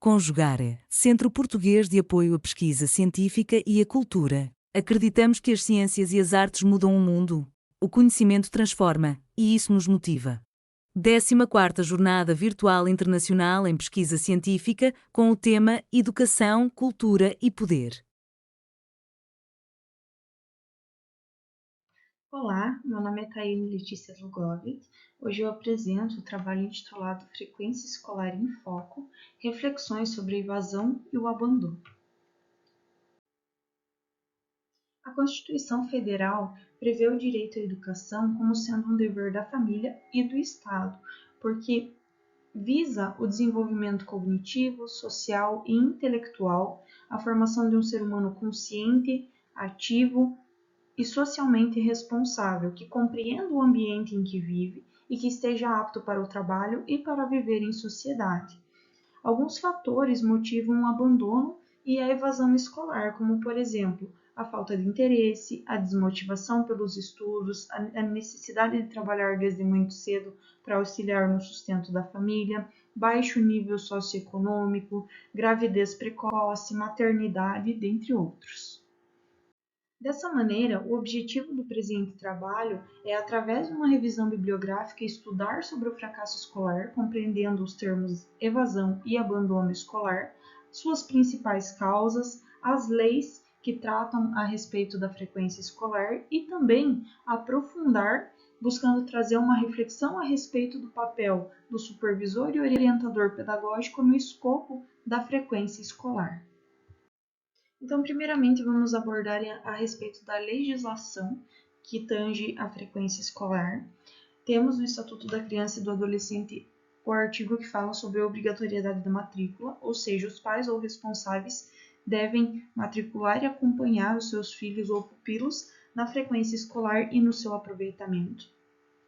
Conjugar, Centro Português de Apoio à Pesquisa Científica e à Cultura. Acreditamos que as ciências e as artes mudam o mundo. O conhecimento transforma, e isso nos motiva. 14ª Jornada Virtual Internacional em Pesquisa Científica, com o tema Educação, Cultura e Poder. Olá, meu nome é Thaíne Letícia Lugovic. Hoje eu apresento o trabalho intitulado Frequência Escolar em Foco, reflexões sobre a evasão e o abandono. A Constituição Federal prevê o direito à educação como sendo um dever da família e do Estado, porque visa o desenvolvimento cognitivo, social e intelectual, a formação de um ser humano consciente, ativo e socialmente responsável, que compreenda o ambiente em que vive e que esteja apto para o trabalho e para viver em sociedade. Alguns fatores motivam o abandono e a evasão escolar, como, por exemplo, a falta de interesse, a desmotivação pelos estudos, a necessidade de trabalhar desde muito cedo para auxiliar no sustento da família, baixo nível socioeconômico, gravidez precoce, maternidade, dentre outros. Dessa maneira, o objetivo do presente trabalho é, através de uma revisão bibliográfica, estudar sobre o fracasso escolar, compreendendo os termos evasão e abandono escolar, suas principais causas, as leis que tratam a respeito da frequência escolar e também aprofundar, buscando trazer uma reflexão a respeito do papel do supervisor e orientador pedagógico no escopo da frequência escolar. Então, primeiramente, vamos abordar a respeito da legislação que tange a frequência escolar. Temos no Estatuto da Criança e do Adolescente o artigo que fala sobre a obrigatoriedade da matrícula, ou seja, os pais ou responsáveis devem matricular e acompanhar os seus filhos ou pupilos na frequência escolar e no seu aproveitamento.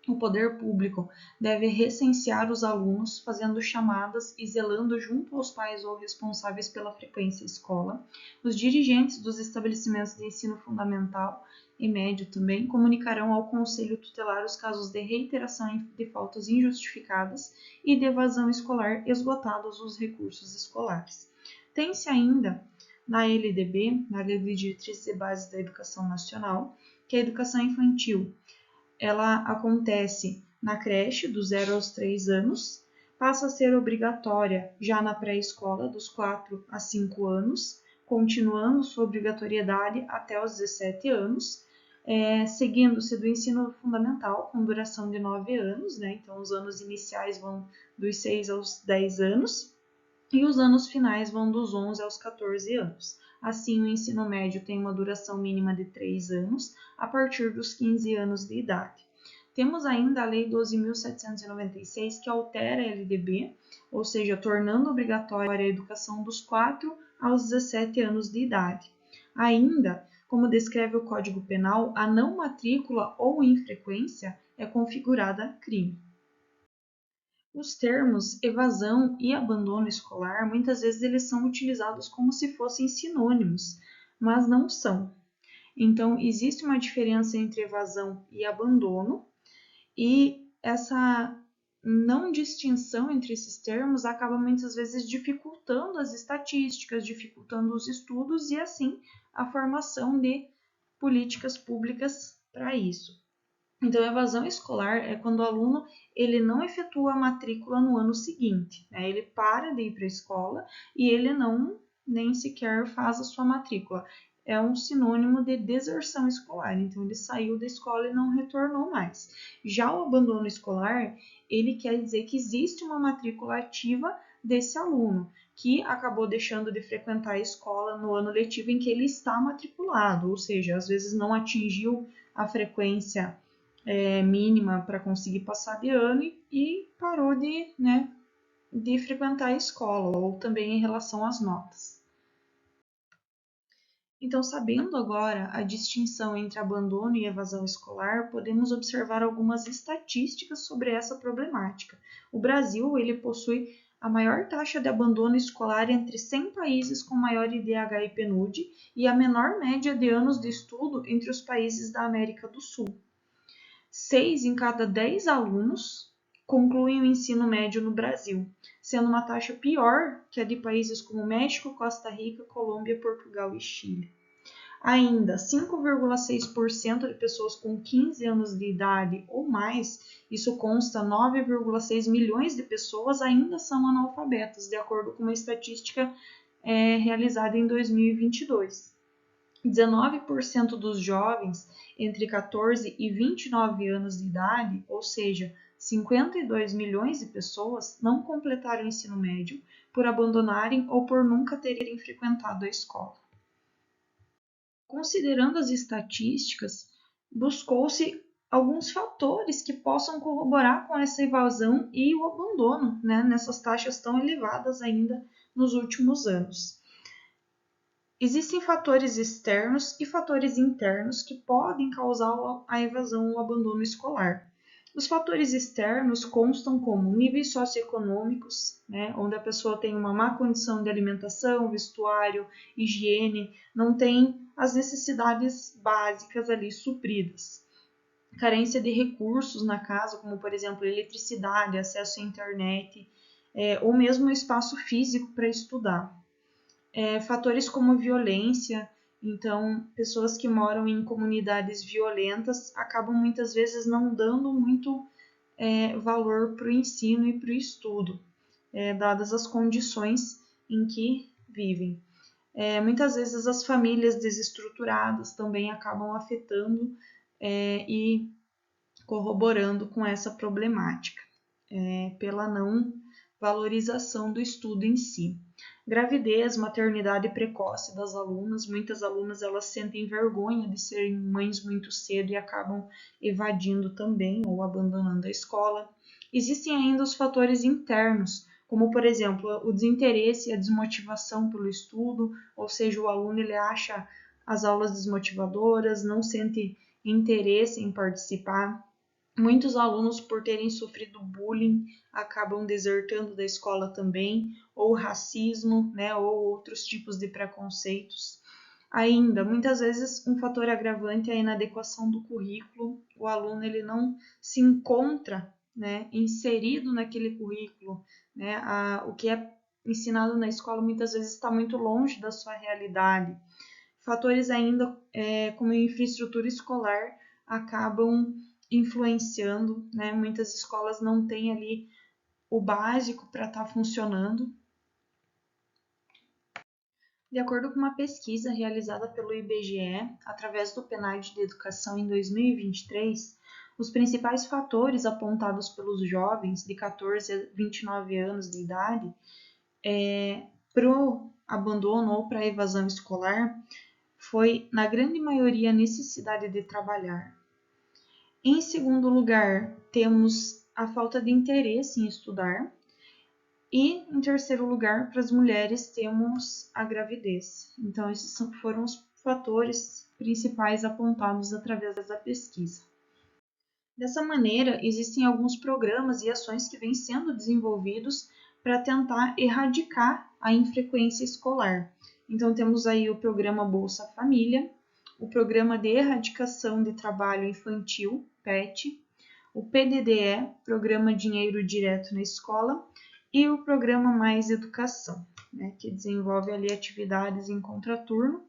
O poder público deve recensear os alunos, fazendo chamadas e zelando junto aos pais ou responsáveis pela frequência escola. Os dirigentes dos estabelecimentos de ensino fundamental e médio também comunicarão ao Conselho Tutelar os casos de reiteração de faltas injustificadas e de evasão escolar esgotados os recursos escolares. Tem-se ainda na LDB, na Lei de Diretrizes e Bases da Educação Nacional, que a educação infantil ela acontece na creche, dos 0 aos 3 anos, passa a ser obrigatória já na pré-escola, dos 4 a 5 anos, continuando sua obrigatoriedade até os 17 anos, seguindo-se do ensino fundamental, com duração de 9 anos, né? Então os anos iniciais vão dos 6 aos 10 anos, e os anos finais vão dos 11 aos 14 anos. Assim, o ensino médio tem uma duração mínima de 3 anos, a partir dos 15 anos de idade. Temos ainda a Lei 12.796, que altera a LDB, ou seja, tornando obrigatória a educação dos 4 aos 17 anos de idade. Ainda, como descreve o Código Penal, a não matrícula ou infrequência é configurada crime. Os termos evasão e abandono escolar, muitas vezes eles são utilizados como se fossem sinônimos, mas não são. Então, existe uma diferença entre evasão e abandono, e essa não distinção entre esses termos acaba muitas vezes dificultando as estatísticas, dificultando os estudos e, assim, a formação de políticas públicas para isso. Então, a evasão escolar é quando o aluno ele não efetua a matrícula no ano seguinte, né? Ele para de ir para a escola e ele não nem sequer faz a sua matrícula. É um sinônimo de deserção escolar, então ele saiu da escola e não retornou mais. Já o abandono escolar, ele quer dizer que existe uma matrícula ativa desse aluno, que acabou deixando de frequentar a escola no ano letivo em que ele está matriculado, ou seja, às vezes não atingiu a frequência mínima para conseguir passar de ano e parou de frequentar a escola, ou também em relação às notas. Então, sabendo agora a distinção entre abandono e evasão escolar, podemos observar algumas estatísticas sobre essa problemática. O Brasil ele possui a maior taxa de abandono escolar entre 100 países com maior IDH e PNUD e a menor média de anos de estudo entre os países da América do Sul. 6 em cada 10 alunos concluem o ensino médio no Brasil, sendo uma taxa pior que a de países como México, Costa Rica, Colômbia, Portugal e Chile. Ainda, 5,6% de pessoas com 15 anos de idade ou mais, isso consta 9,6 milhões de pessoas, ainda são analfabetas, de acordo com uma estatística realizada em 2022. 19% dos jovens entre 14 e 29 anos de idade, ou seja, 52 milhões de pessoas, não completaram o ensino médio por abandonarem ou por nunca terem frequentado a escola. Considerando as estatísticas, buscou-se alguns fatores que possam corroborar com essa evasão e o abandono, nessas taxas tão elevadas ainda nos últimos anos. Existem fatores externos e fatores internos que podem causar a evasão ou o abandono escolar. Os fatores externos constam como níveis socioeconômicos, onde a pessoa tem uma má condição de alimentação, vestuário, higiene, não tem as necessidades básicas ali supridas. Carência de recursos na casa, como por exemplo eletricidade, acesso à internet, ou mesmo espaço físico para estudar. Fatores como violência, então pessoas que moram em comunidades violentas acabam muitas vezes não dando muito valor para o ensino e para o estudo, dadas as condições em que vivem. Muitas vezes as famílias desestruturadas também acabam afetando e corroborando com essa problemática, pela não valorização do estudo em si. Gravidez, maternidade precoce das alunas. Muitas alunas elas sentem vergonha de serem mães muito cedo e acabam evadindo também ou abandonando a escola. Existem ainda os fatores internos, como por exemplo o desinteresse e a desmotivação pelo estudo, ou seja, o aluno ele acha as aulas desmotivadoras, não sente interesse em participar. Muitos alunos, por terem sofrido bullying, acabam desertando da escola também, ou racismo, ou outros tipos de preconceitos. Ainda, muitas vezes, um fator agravante é a inadequação do currículo. O aluno ele não se encontra inserido naquele currículo. O que é ensinado na escola muitas vezes está muito longe da sua realidade. Fatores ainda como a infraestrutura escolar acabam influenciando, muitas escolas não têm ali o básico para estar funcionando. De acordo com uma pesquisa realizada pelo IBGE, através do PNAD de Educação em 2023, os principais fatores apontados pelos jovens de 14 a 29 anos de idade para o abandono ou para a evasão escolar foi, na grande maioria, a necessidade de trabalhar. Em segundo lugar, temos a falta de interesse em estudar. E, em terceiro lugar, para as mulheres, temos a gravidez. Então, esses foram os fatores principais apontados através da pesquisa. Dessa maneira, existem alguns programas e ações que vêm sendo desenvolvidos para tentar erradicar a infrequência escolar. Então, temos aí o programa Bolsa Família, o Programa de Erradicação de Trabalho Infantil, PET, o PDDE, Programa Dinheiro Direto na Escola, e o Programa Mais Educação, que desenvolve ali atividades em contraturno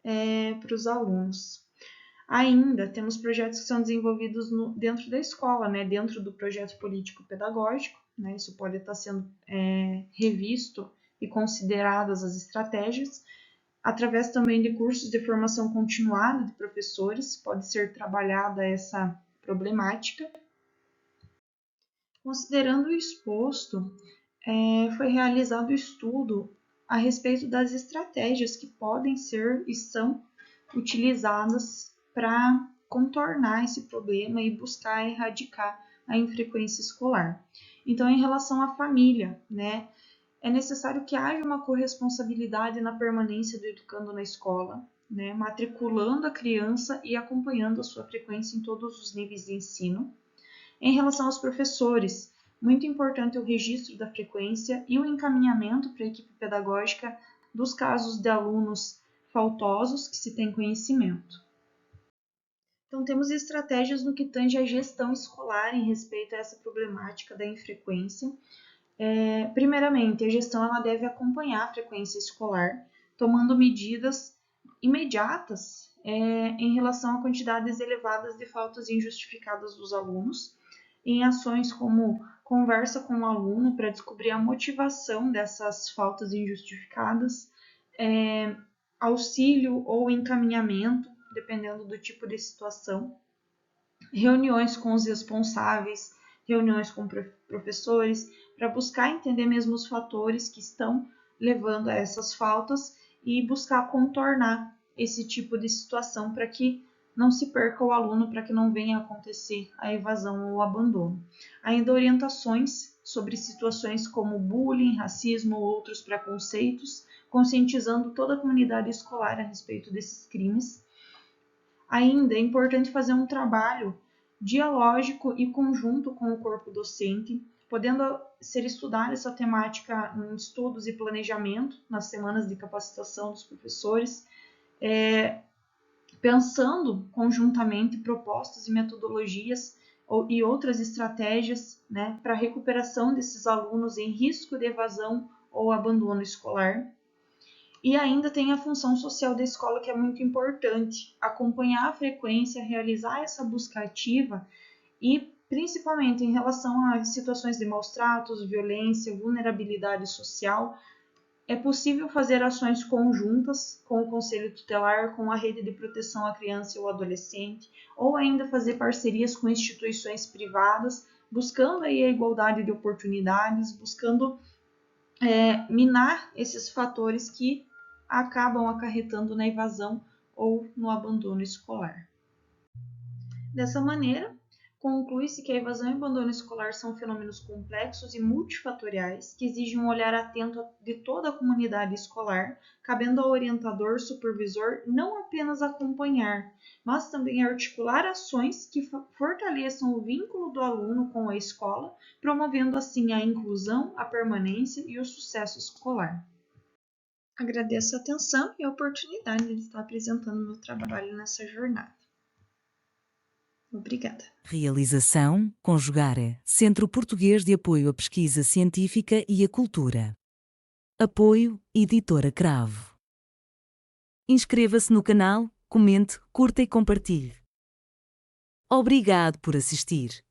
para os alunos. Ainda temos projetos que são desenvolvidos dentro da escola, dentro do projeto político-pedagógico, isso pode estar sendo revisto e consideradas as estratégias, através também de cursos de formação continuada de professores, pode ser trabalhada essa problemática. Considerando o exposto, foi realizado estudo a respeito das estratégias que podem ser e são utilizadas para contornar esse problema e buscar erradicar a infrequência escolar. Então, em relação à família, é necessário que haja uma corresponsabilidade na permanência do educando na escola, matriculando a criança e acompanhando a sua frequência em todos os níveis de ensino. Em relação aos professores, muito importante o registro da frequência e o encaminhamento para a equipe pedagógica dos casos de alunos faltosos que se tem conhecimento. Então, temos estratégias no que tange à gestão escolar em respeito a essa problemática da infrequência. Primeiramente, a gestão ela deve acompanhar a frequência escolar, tomando medidas imediatas em relação a quantidades elevadas de faltas injustificadas dos alunos, em ações como conversa com o aluno para descobrir a motivação dessas faltas injustificadas, auxílio ou encaminhamento, dependendo do tipo de situação, reuniões com os responsáveis, reuniões com professores, para buscar entender mesmo os fatores que estão levando a essas faltas e buscar contornar esse tipo de situação para que não se perca o aluno, para que não venha a acontecer a evasão ou o abandono. Ainda orientações sobre situações como bullying, racismo ou outros preconceitos, conscientizando toda a comunidade escolar a respeito desses crimes. Ainda é importante fazer um trabalho dialógico e conjunto com o corpo docente, podendo ser estudada essa temática em estudos e planejamento, nas semanas de capacitação dos professores, pensando conjuntamente propostas e metodologias e outras estratégias, né, para a recuperação desses alunos em risco de evasão ou abandono escolar. E ainda tem a função social da escola, que é muito importante, acompanhar a frequência, realizar essa busca ativa e, principalmente em relação a situações de maus tratos, violência, vulnerabilidade social, é possível fazer ações conjuntas com o Conselho Tutelar, com a Rede de Proteção à Criança e ao Adolescente, ou ainda fazer parcerias com instituições privadas, buscando aí a igualdade de oportunidades, buscando minar esses fatores que acabam acarretando na evasão ou no abandono escolar. Dessa maneira, conclui-se que a evasão e abandono escolar são fenômenos complexos e multifatoriais que exigem um olhar atento de toda a comunidade escolar, cabendo ao orientador, supervisor, não apenas acompanhar, mas também articular ações que fortaleçam o vínculo do aluno com a escola, promovendo assim a inclusão, a permanência e o sucesso escolar. Agradeço a atenção e a oportunidade de estar apresentando meu trabalho nessa jornada. Obrigada. Realização Conjugare, Centro Português de Apoio à Pesquisa Científica e à Cultura. Apoio Editora Cravo. Inscreva-se no canal, comente, curta e compartilhe. Obrigado por assistir.